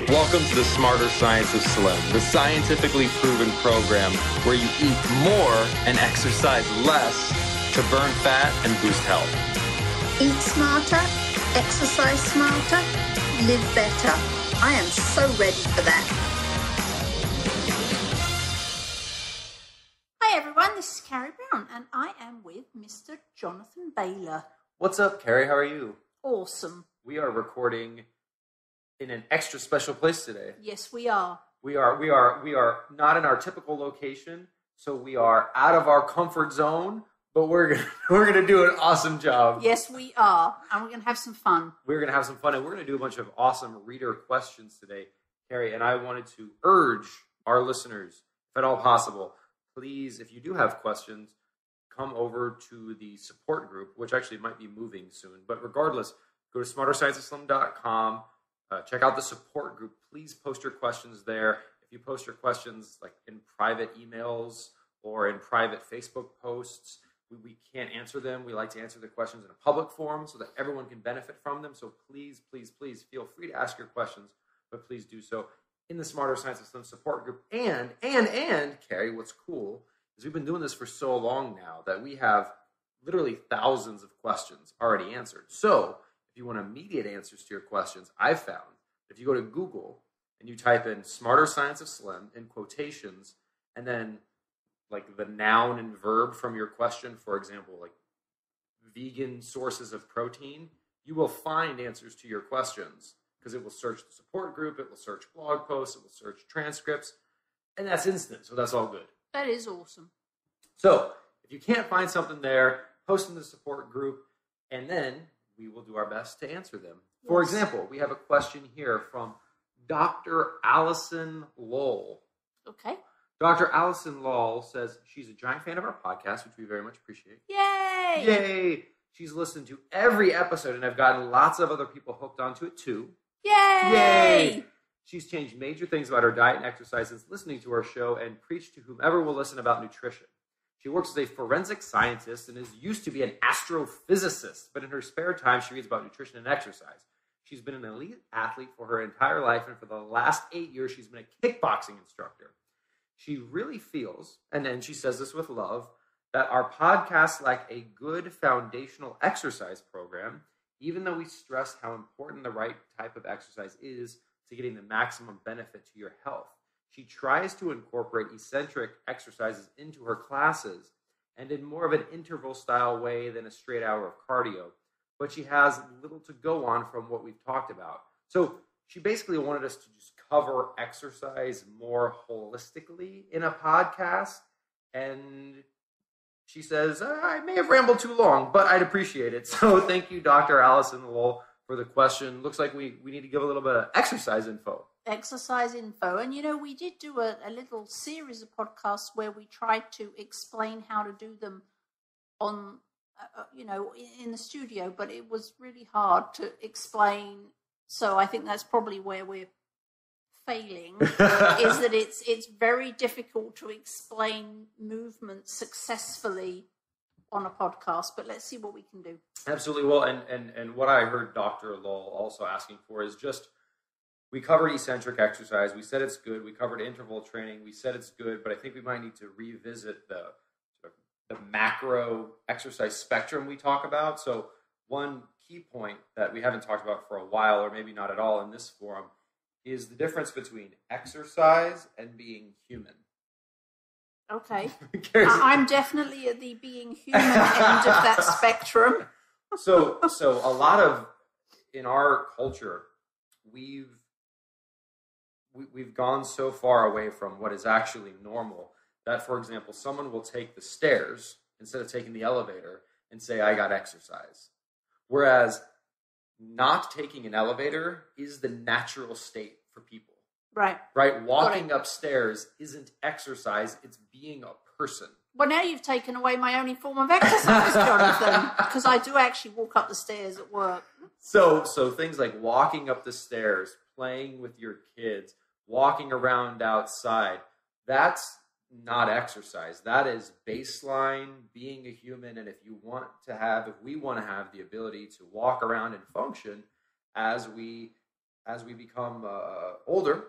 Welcome to the Smarter Science of Slim, the scientifically proven program where you eat more and exercise less to burn fat and boost health. Eat smarter, exercise smarter, live better. I am so ready for that. Hi everyone, this is Carrie Brown and I am with Mr. Jonathan Baylor. What's up, Carrie? How are you? Awesome. We are recording in an extra special place today. Yes, we are. We are not in our typical location, so we are out of our comfort zone, but we're gonna do an awesome job. Yes, we are, and we're gonna have some fun. We're gonna have some fun, and we're gonna do a bunch of awesome reader questions today, Carrie. And I wanted to urge our listeners, if at all possible, please, if you do have questions, come over to the support group, which actually might be moving soon. But regardless, go to smarterscienceofslim.com. Check out the support group. Please post your questions there. If you post your questions like in private emails or in private Facebook posts, we can't answer them. We like to answer the questions in a public forum so that everyone can benefit from them. So please, please, please feel free to ask your questions, but please do so in the Smarter Science of Slim support group. And Carrie, what's cool is we've been doing this for so long now that we have literally thousands of questions already answered. So if you want immediate answers to your questions, I've found if you go to Google and you type in Smarter Science of Slim in quotations, and then like the noun and verb from your question, for example, like vegan sources of protein, you will find answers to your questions because it will search the support group, it will search blog posts, it will search transcripts, and that's instant. So that's all good. That is awesome. So if you can't find something there, post in the support group, and then we will do our best to answer them. Yes. For example, we have a question here from Dr. Allison Lowell. Okay. Dr. Allison Lowell says she's a giant fan of our podcast, which we very much appreciate. Yay! Yay! She's listened to every episode, and I've gotten lots of other people hooked onto it too. Yay! Yay! She's changed major things about her diet and exercise since listening to our show and preached to whomever will listen about nutrition. She works as a forensic scientist and is used to be an astrophysicist, but in her spare time, she reads about nutrition and exercise. She's been an elite athlete for her entire life, and for the last 8 years, she's been a kickboxing instructor. She really feels, and then she says this with love, that our podcasts lack a good foundational exercise program, even though we stress how important the right type of exercise is to getting the maximum benefit to your health. She tries to incorporate eccentric exercises into her classes and in more of an interval style way than a straight hour of cardio, but she has little to go on from what we've talked about. So she basically wanted us to just cover exercise more holistically in a podcast, and she says, I may have rambled too long, but I'd appreciate it. So thank you, Dr. Allison Lowell, for the question. Looks like we need to give a little bit of exercise info. Exercise info. And, you know, we did do a little series of podcasts where we tried to explain how to do them on, in the studio, but it was really hard to explain. So I think that's probably where we're failing, is that it's very difficult to explain movement successfully on a podcast, but let's see what we can do. Absolutely. Well, and what I heard Dr. Lowell also asking for is just, we covered eccentric exercise. We said it's good. We covered interval training. We said it's good, but I think we might need to revisit the macro exercise spectrum we talk about. So one key point that we haven't talked about for a while, or maybe not at all in this forum, is the difference between exercise and being human. Okay. I'm definitely at the being human end of that spectrum. So a lot of, in our culture, we've gone so far away from what is actually normal that, for example, someone will take the stairs instead of taking the elevator and say, I got exercise. Whereas not taking an elevator is the natural state for people. Right? Walking upstairs isn't exercise, it's being a person. Well, now you've taken away my only form of exercise, Jonathan, because I do actually walk up the stairs at work. So things like walking up the stairs, playing with your kids, walking around outside, that's not exercise. That is baseline being a human. And if we want to have the ability to walk around and function as we as we become older,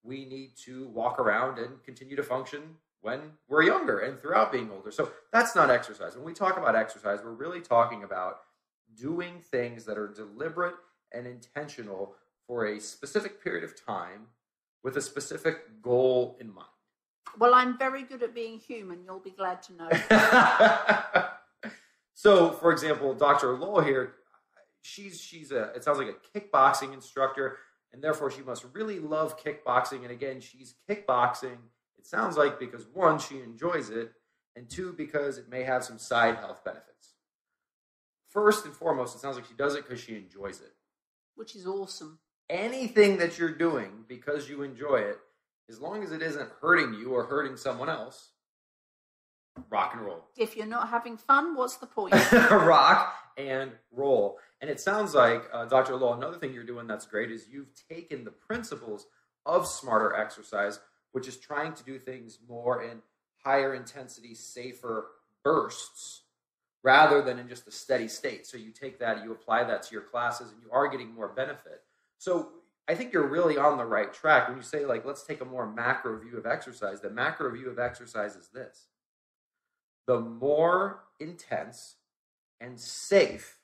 we need to walk around and continue to function when we're younger and throughout being older. So that's not exercise. When we talk about exercise, we're really talking about doing things that are deliberate and intentional for a specific period of time with a specific goal in mind. Well, I'm very good at being human. You'll be glad to know. So, for example, Dr. Lowell here, it sounds like a kickboxing instructor, and therefore she must really love kickboxing. And again, she's kickboxing, it sounds like, because one, she enjoys it, and two, because it may have some side health benefits. First and foremost, it sounds like she does it because she enjoys it. Which is awesome. Anything that you're doing because you enjoy it, as long as it isn't hurting you or hurting someone else, rock and roll. If you're not having fun, what's the point? Rock and roll. And it sounds like, Dr. Lowell, another thing you're doing that's great is you've taken the principles of smarter exercise, which is trying to do things more in higher intensity, safer bursts, rather than in just a steady state. So you take that, you apply that to your classes, and you are getting more benefit. So I think you're really on the right track when you say, like, let's take a more macro view of exercise. The macro view of exercise is this. The more intense and safe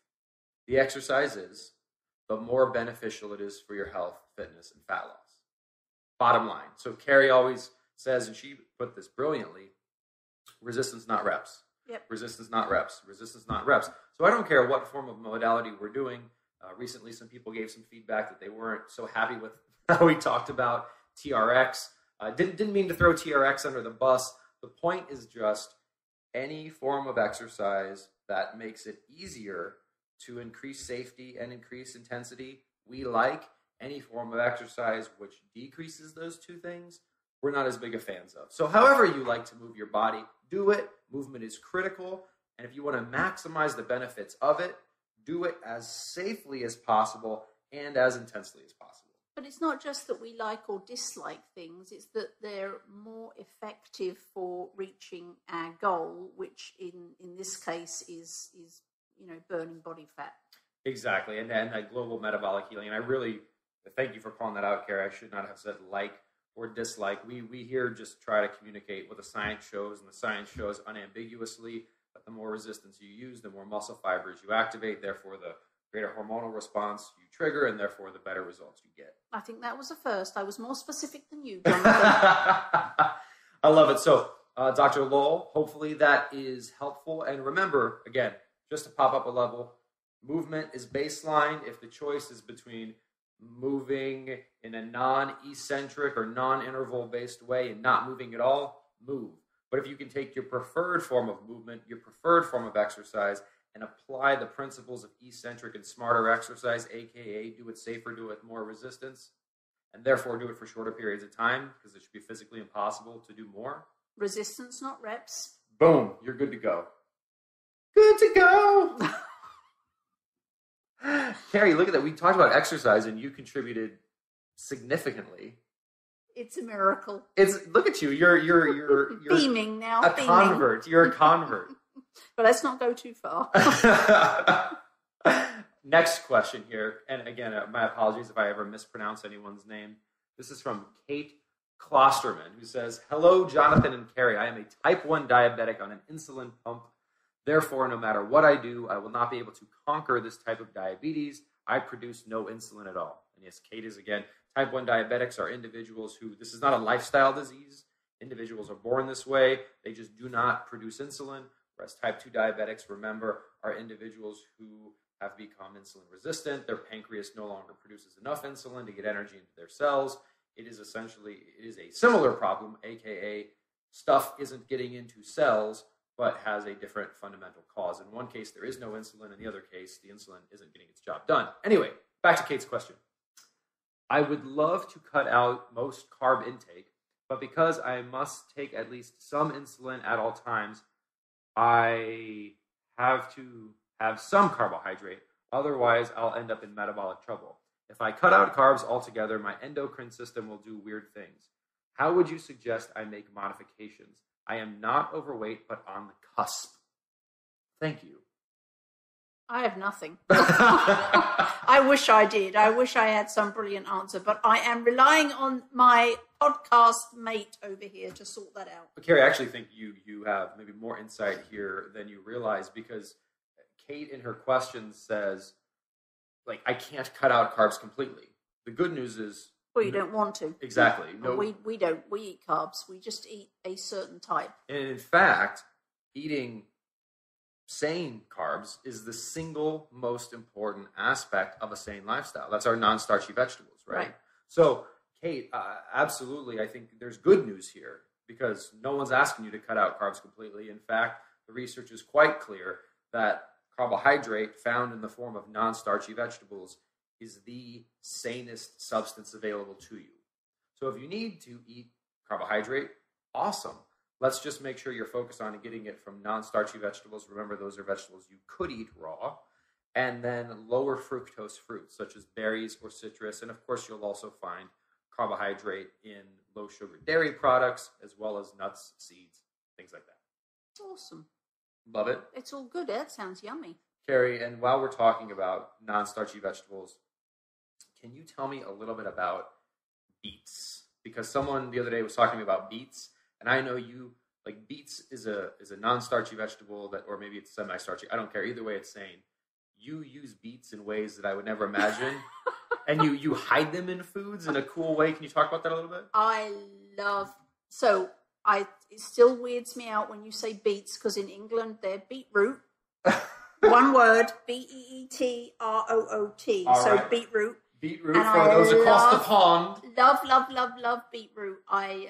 the exercise is, the more beneficial it is for your health, fitness, and fat loss. Bottom line. So Carrie always says, and she put this brilliantly, resistance, not reps. Yep. Resistance, not reps. Resistance, not reps. So I don't care what form of modality we're doing. Recently, some people gave some feedback that they weren't so happy with how we talked about TRX. Didn't mean to throw TRX under the bus. The point is just any form of exercise that makes it easier to increase safety and increase intensity, we like. Any form of exercise which decreases those two things, we're not as big of fans of. So however you like to move your body, do it. Movement is critical. And if you want to maximize the benefits of it, do it as safely as possible and as intensely as possible. But it's not just that we like or dislike things, it's that they're more effective for reaching our goal, which in this case is burning body fat. Exactly, and that global metabolic healing. And I really thank you for calling that out, Carrie. I should not have said like or dislike. We here just try to communicate what the science shows, and the science shows unambiguously that the more resistance you use, the more muscle fibers you activate, therefore the greater hormonal response you trigger, and therefore the better results you get. I think that was a first. I was more specific than you, Jonathan. I love it. So, Dr. Lowell, hopefully that is helpful. And remember, again, just to pop up a level, movement is baseline. If the choice is between moving in a non-eccentric or non-interval based way and not moving at all, move. But if you can take your preferred form of movement, your preferred form of exercise, and apply the principles of eccentric and smarter exercise, aka do it safer, do it with more resistance, and therefore do it for shorter periods of time, because it should be physically impossible to do more. Resistance, not reps. Boom, you're good to go. Good to go. Carrie, look at that. We talked about exercise, and you contributed significantly. It's a miracle. Look at you. You're beaming now. A convert. You're a convert. But let's not go too far. Next question here, and again, my apologies if I ever mispronounce anyone's name. This is from Kate Klosterman, who says, "Hello, Jonathan and Carrie. I am a type 1 diabetic on an insulin pump. Therefore, no matter what I do, I will not be able to conquer this type of diabetes. I produce no insulin at all." And yes, Kate is again, type 1 diabetics are individuals who, this is not a lifestyle disease. Individuals are born this way. They just do not produce insulin. Whereas type 2 diabetics, remember, are individuals who have become insulin resistant. Their pancreas no longer produces enough insulin to get energy into their cells. It is a similar problem, aka stuff isn't getting into cells, but has a different fundamental cause. In one case, there is no insulin. In the other case, the insulin isn't getting its job done. Anyway, back to Kate's question. I would love to cut out most carb intake, but because I must take at least some insulin at all times, I have to have some carbohydrate. Otherwise, I'll end up in metabolic trouble. If I cut out carbs altogether, my endocrine system will do weird things. How would you suggest I make modifications? I am not overweight, but on the cusp. Thank you. I have nothing. I wish I did. I wish I had some brilliant answer, but I am relying on my podcast mate over here to sort that out. But Carrie, I actually think you have maybe more insight here than you realize, because Kate in her question says, like, I can't cut out carbs completely. The good news is... Well, you don't want to. Exactly. No, we don't. We eat carbs. We just eat a certain type. And in fact, eating sane carbs is the single most important aspect of a sane lifestyle. That's our non-starchy vegetables, right? So, Kate, absolutely, I think there's good news here, because no one's asking you to cut out carbs completely. In fact, the research is quite clear that carbohydrate found in the form of non-starchy vegetables is the sanest substance available to you. So if you need to eat carbohydrate, awesome. Let's just make sure you're focused on getting it from non-starchy vegetables. Remember, those are vegetables you could eat raw. And then lower fructose fruits, such as berries or citrus. And of course, you'll also find carbohydrate in low sugar dairy products, as well as nuts, seeds, things like that. Awesome. Love it. It's all good. That sounds yummy. Carrie, and while we're talking about non-starchy vegetables, can you tell me a little bit about beets? Because someone the other day was talking to me about beets, and I know you, like, beets is a non-starchy vegetable, that, or maybe it's semi-starchy. I don't care. Either way, it's sane. You use beets in ways that I would never imagine. And you hide them in foods in a cool way. Can you talk about that a little bit? It still weirds me out when you say beets, because in England they're beetroot. One word, B-E-E-T-R-O-O-T. So right. Beetroot. Beetroot for those across the pond. Love beetroot. I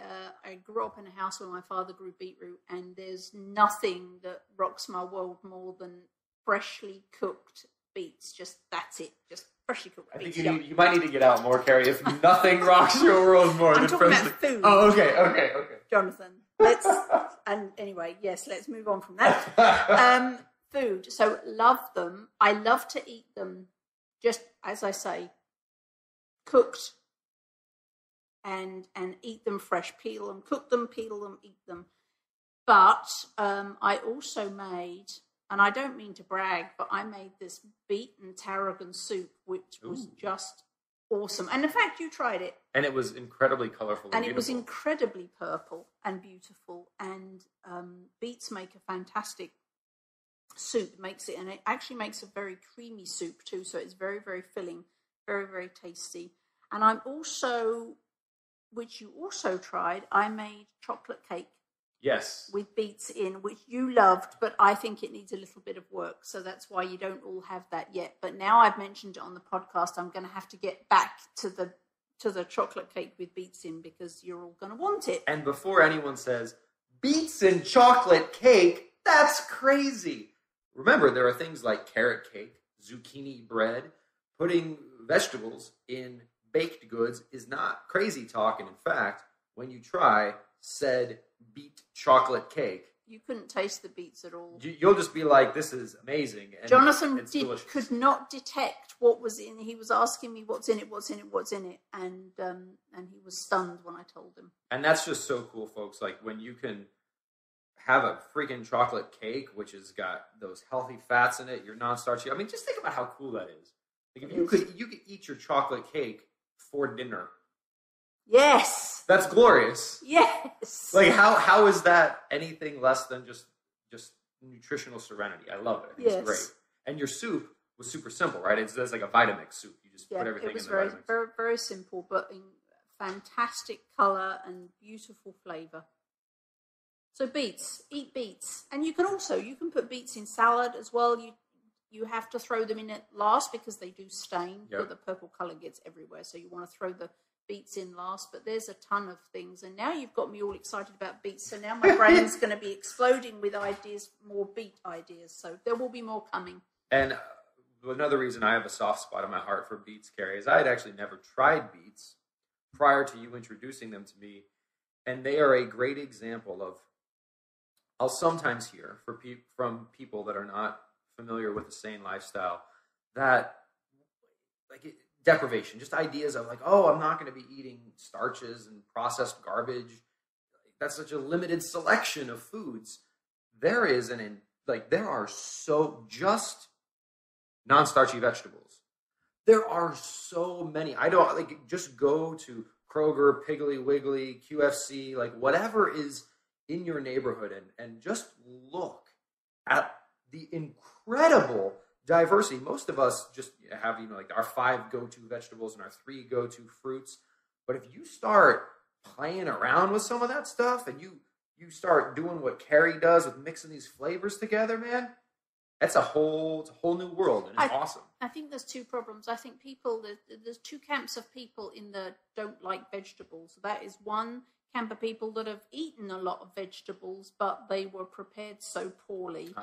grew up in a house where my father grew beetroot, and there's nothing that rocks my world more than freshly cooked beets. Just that's it. Just freshly cooked beets. I think you might need to get out more, Carrie, if nothing rocks your world more than freshly. I'm talking about food. Oh, okay. Jonathan, anyway, yes, let's move on from that. Food. So love them. I love to eat them, just as I say, cooked, and eat them fresh. Peel them, cook them, peel them, eat them. But I also made, and I don't mean to brag, but I made this beet and tarragon soup, which was just awesome. And in fact, you tried it. And it was incredibly colorful and it was incredibly purple and beautiful. And beets make a fantastic soup, and it actually makes a very creamy soup too. So it's very, very filling, very, very tasty. And I'm also, which you also tried, I made chocolate cake. Yes. With beets in, which you loved, but I think it needs a little bit of work. So that's why you don't all have that yet. But now I've mentioned it on the podcast, I'm going to have to get back to the chocolate cake with beets in, because you're all going to want it. And before anyone says, beets in chocolate cake, that's crazy. Remember, there are things like carrot cake, zucchini bread. Putting vegetables in baked goods is not crazy talk. And in fact, when you try said beet chocolate cake, you couldn't taste the beets at all. You'll just be like, this is amazing. And Jonathan could not detect what was in. He was asking me, what's in it, and he was stunned when I told him. And that's just so cool, folks. Like, when you can have a freaking chocolate cake, which has got those healthy fats in it, you're non-starchy. I mean, just think about how cool that is. Like, if you could eat your chocolate cake for dinner. Yes. That's glorious. Yes. Like, how is that anything less than just nutritional serenity? I love it. I think it's great. And your soup was super simple, right? It's like a Vitamix soup. You just put everything in the Vitamix. It was very, very simple, but in fantastic color and beautiful flavor. So beets, eat beets. And you can put beets in salad as well. You have to throw them in at last because they do stain. But the purple color gets everywhere. So you want to throw the beets in last. But there's a ton of things. And now you've got me all excited about beets. So now my brain's going to be exploding with ideas, more beet ideas. So there will be more coming. And another reason I have a soft spot in my heart for beets, Carrie, is I had actually never tried beets prior to you introducing them to me. And they are a great example of, I'll sometimes hear from people that are not familiar with the sane lifestyle, that deprivation, just ideas of like, oh, I'm not going to be eating starches and processed garbage. That's such a limited selection of foods. There are just non-starchy vegetables. There are so many. I don't like just go to Kroger, Piggly Wiggly, QFC, like whatever is in your neighborhood and just look at the incredible diversity. Most of us just have, like our 5 go-to vegetables and our 3 go-to fruits. But if you start playing around with some of that stuff and you start doing what Carrie does with mixing these flavors together, man, it's a whole new world, and it's awesome. I think there's 2 problems. I think there's 2 camps of people in the don't like vegetables. That is one camp of people that have eaten a lot of vegetables, but they were prepared so poorly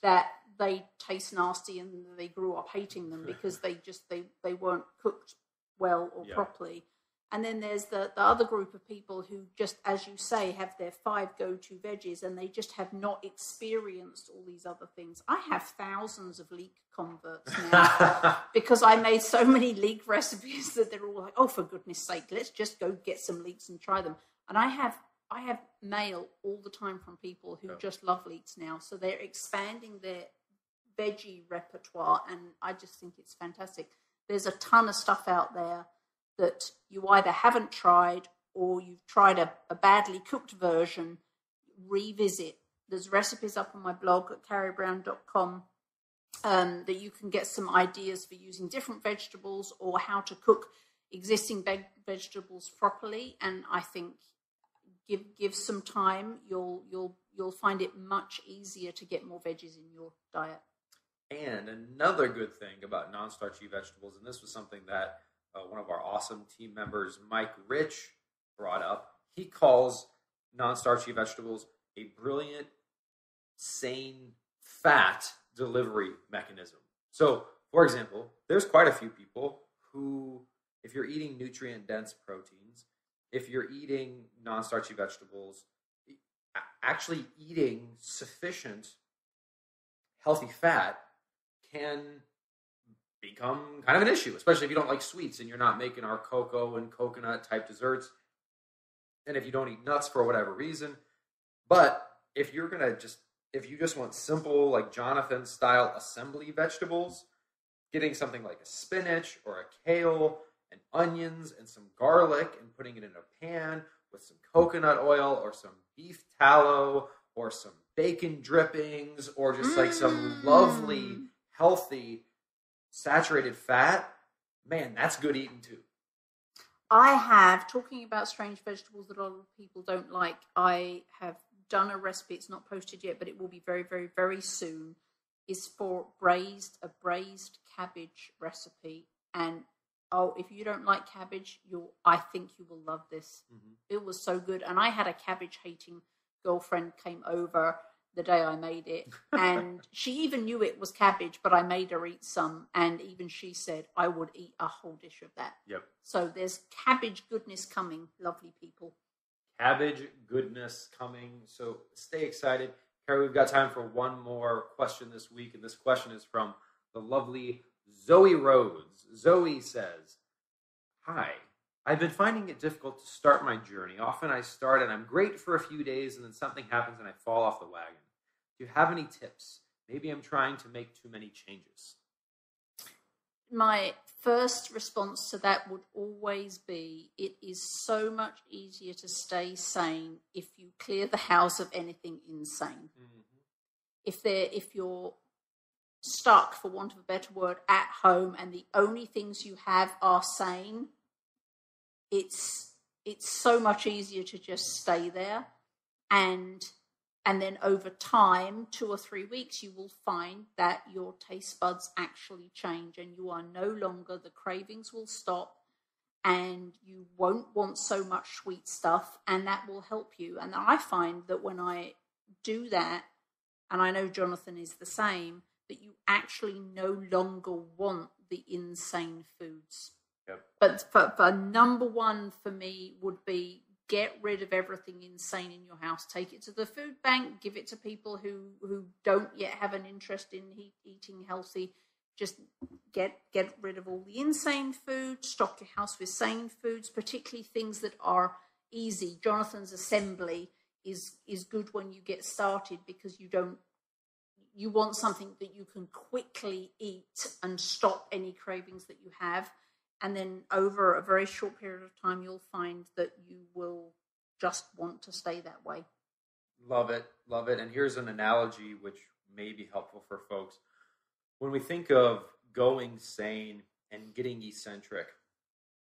that they taste nasty and they grew up hating them because they weren't cooked well or properly. And then there's the other group of people who just, as you say, have their 5 go-to veggies and they just have not experienced all these other things. I have thousands of leek converts now because I made so many leek recipes that they're all like, oh, for goodness sake, let's just go get some leeks and try them. And I have mail all the time from people who just love leeks now. So they're expanding their veggie repertoire, and I just think it's fantastic. There's a ton of stuff out there that you either haven't tried or you've tried a badly cooked version. Revisit. There's recipes up on my blog at carriebrown.com that you can get some ideas for using different vegetables or how to cook existing vegetables properly. And I think give some time, you'll find it much easier to get more veggies in your diet. And another good thing about non-starchy vegetables, and this was something that one of our awesome team members, Mike Rich, brought up. He calls non-starchy vegetables a brilliant, sane fat delivery mechanism. So, for example, there's quite a few people who, if you're eating nutrient-dense proteins, if you're eating non-starchy vegetables, actually eating sufficient healthy fat can become kind of an issue, especially if you don't like sweets and you're not making our cocoa and coconut type desserts, and if you don't eat nuts for whatever reason. But if you just want simple, like Jonathan style assembly vegetables, getting something like a spinach or a kale and onions and some garlic and putting it in a pan with some coconut oil or some beef tallow or some bacon drippings or just like some lovely, healthy, saturated fat, man, that's good eating too. Talking about strange vegetables that a lot of people don't like, I have done a recipe. It's not posted yet, but it will be very, very, very soon. Is for a braised cabbage recipe. And if you don't like cabbage, I think you will love this. Mm-hmm. It was so good. And I had a cabbage hating girlfriend came over the day I made it, and she even knew it was cabbage, but I made her eat some, and even she said I would eat a whole dish of that. Yep. So there's cabbage goodness coming, lovely people. Cabbage goodness coming. So stay excited. Carrie, we've got time for one more question this week, and this question is from the lovely Zoe Rhodes. Zoe says, hi, I've been finding it difficult to start my journey. Often I start and I'm great for a few days, and then something happens and I fall off the wagon. Do you have any tips? Maybe I'm trying to make too many changes. My first response to that would always be, it is so much easier to stay sane if you clear the house of anything insane. Mm-hmm. If you're stuck, for want of a better word, at home and the only things you have are sane, it's so much easier to just stay there. And then over time, 2 or 3 weeks, you will find that your taste buds actually change and you are no longer, the cravings will stop and you won't want so much sweet stuff, and that will help you. And I find that when I do that, and I know Jonathan is the same, that you actually no longer want the insane foods. Yep. But for number one for me would be, get rid of everything insane in your house. Take it to the food bank. Give it to people who don't yet have an interest in eating healthy. Just get rid of all the insane food. Stock your house with sane foods, particularly things that are easy. Jonathan's assembly is good when you get started because you don't you want something that you can quickly eat and stop any cravings that you have. And then over a very short period of time, you'll find that you will just want to stay that way. Love it. Love it. And here's an analogy which may be helpful for folks. When we think of going sane and getting eccentric,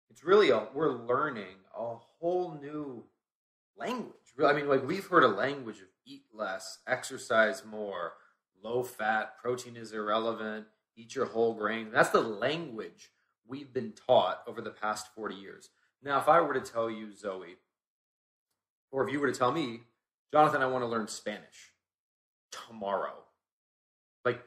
it's really we're learning a whole new language. I mean, like, we've heard a language of eat less, exercise more, low fat, protein is irrelevant, eat your whole grain. That's the language we've been taught over the past 40 years. Now, if I were to tell you, Zoe, or if you were to tell me, Jonathan, I want to learn Spanish tomorrow. Like,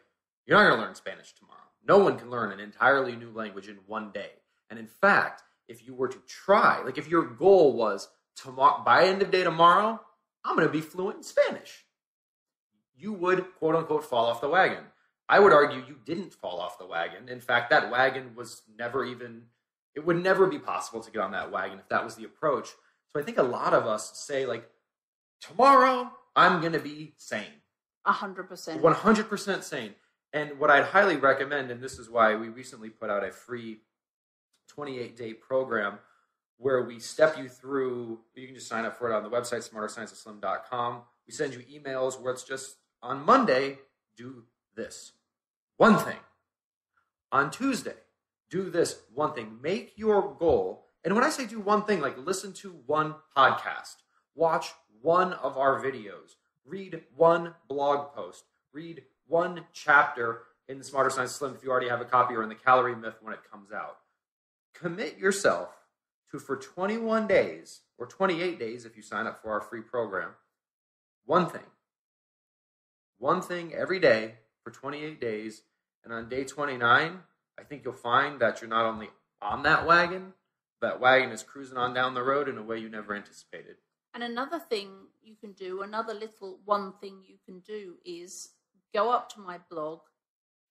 you're not going to learn Spanish tomorrow. No one can learn an entirely new language in one day. And in fact, if you were to try, like if your goal was tomorrow, by end of day tomorrow, I'm going to be fluent in Spanish, you would, quote unquote, fall off the wagon. I would argue you didn't fall off the wagon. In fact, that wagon was never even, it would never be possible to get on that wagon if that was the approach. So I think a lot of us say, like, tomorrow I'm going to be sane. 100%. 100% sane. And what I'd highly recommend, and this is why we recently put out a free 28-day program where we step you through, you can just sign up for it on the website, smarterscienceofslim.com. We send you emails where it's just, on Monday, do this one thing. On Tuesday, do this one thing. Make your goal. And when I say do one thing, like listen to one podcast, watch one of our videos, read one blog post, read one chapter in the Smarter Science Slim if you already have a copy, or in the Calorie Myth when it comes out. Commit yourself to, for 21 days or 28 days if you sign up for our free program, one thing. One thing every day for 28 days. And on day 29, I think you'll find that you're not only on that wagon is cruising on down the road in a way you never anticipated. And another thing you can do, another little one thing you can do is go up to my blog,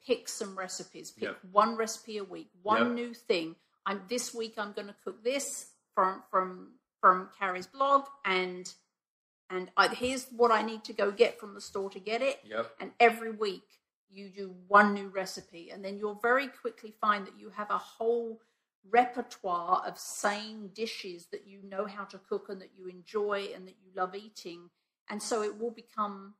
pick some recipes, pick one recipe a week, one new thing. This week I'm going to cook this from Carrie's blog, and here's what I need to go get from the store to get it. And every week you do one new recipe, and then you'll very quickly find that you have a whole repertoire of sane dishes that you know how to cook and that you enjoy and that you love eating. And so it will become,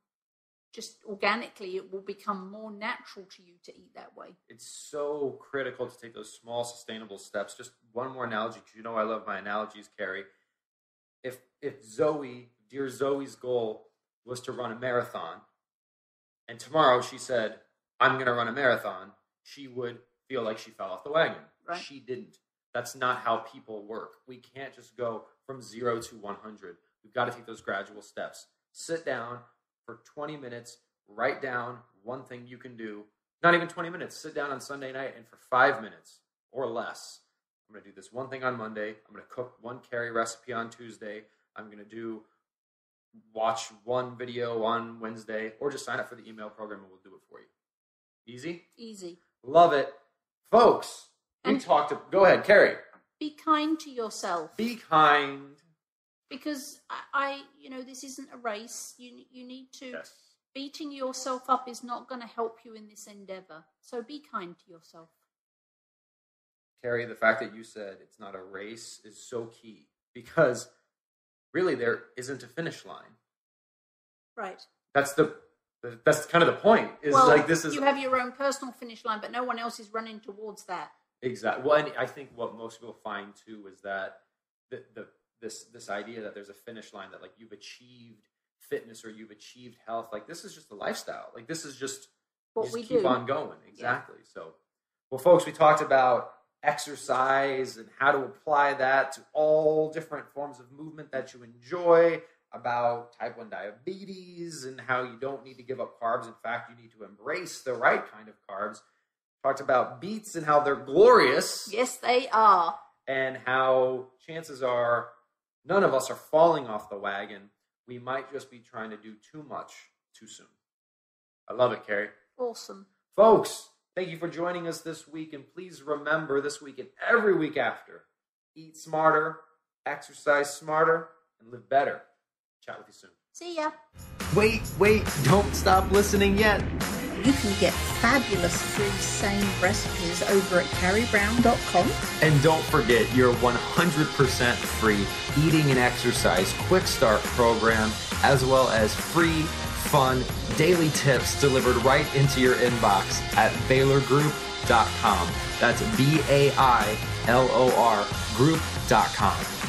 just organically, it will become more natural to you to eat that way. It's so critical to take those small, sustainable steps. Just one more analogy, because you know I love my analogies, Carrie. If dear Zoe's goal was to run a marathon, and tomorrow she said, I'm going to run a marathon, she would feel like she fell off the wagon. Right. She didn't. That's not how people work. We can't just go from 0 to 100. We've got to take those gradual steps. Sit down for 20 minutes, write down one thing you can do. Not even 20 minutes. Sit down on Sunday night, and for 5 minutes or less, I'm going to do this one thing on Monday. I'm going to cook one Carrie recipe on Tuesday. I'm going to watch one video on Wednesday, or just sign up for the email program and we'll do it for you. Easy? Easy. Love it. Folks, go ahead, Carrie. Be kind to yourself. Be kind. Because this isn't a race. You need to. Yes. Beating yourself up is not going to help you in this endeavor. So be kind to yourself. Carrie, the fact that you said it's not a race is so key, because really there isn't a finish line. Right. That's kind of the point. You have your own personal finish line, but no one else is running towards that. Exactly. Well, and I think what most people find too is that this idea that there's a finish line, that like you've achieved fitness or you've achieved health. Like, this is just a lifestyle. Like, this is just what we keep do. on going. Exactly. Yeah. So, well, folks, we talked about exercise and how to apply that to all different forms of movement that you enjoy, about type 1 diabetes and how you don't need to give up carbs. In fact, you need to embrace the right kind of carbs. Talked about beets and how they're glorious. Yes, they are. And how chances are none of us are falling off the wagon. We might just be trying to do too much too soon. I love it, Carrie. Awesome. Folks, thank you for joining us this week. And please remember, this week and every week after, eat smarter, exercise smarter, and live better. Chat with you soon. See ya. Wait, don't stop listening yet. you can get fabulous free SANE recipes over at carriebrown.com. And don't forget your 100% free eating and exercise quick start program, as well as free, fun, daily tips delivered right into your inbox at baylorgroup.com. That's BAILOR group.com.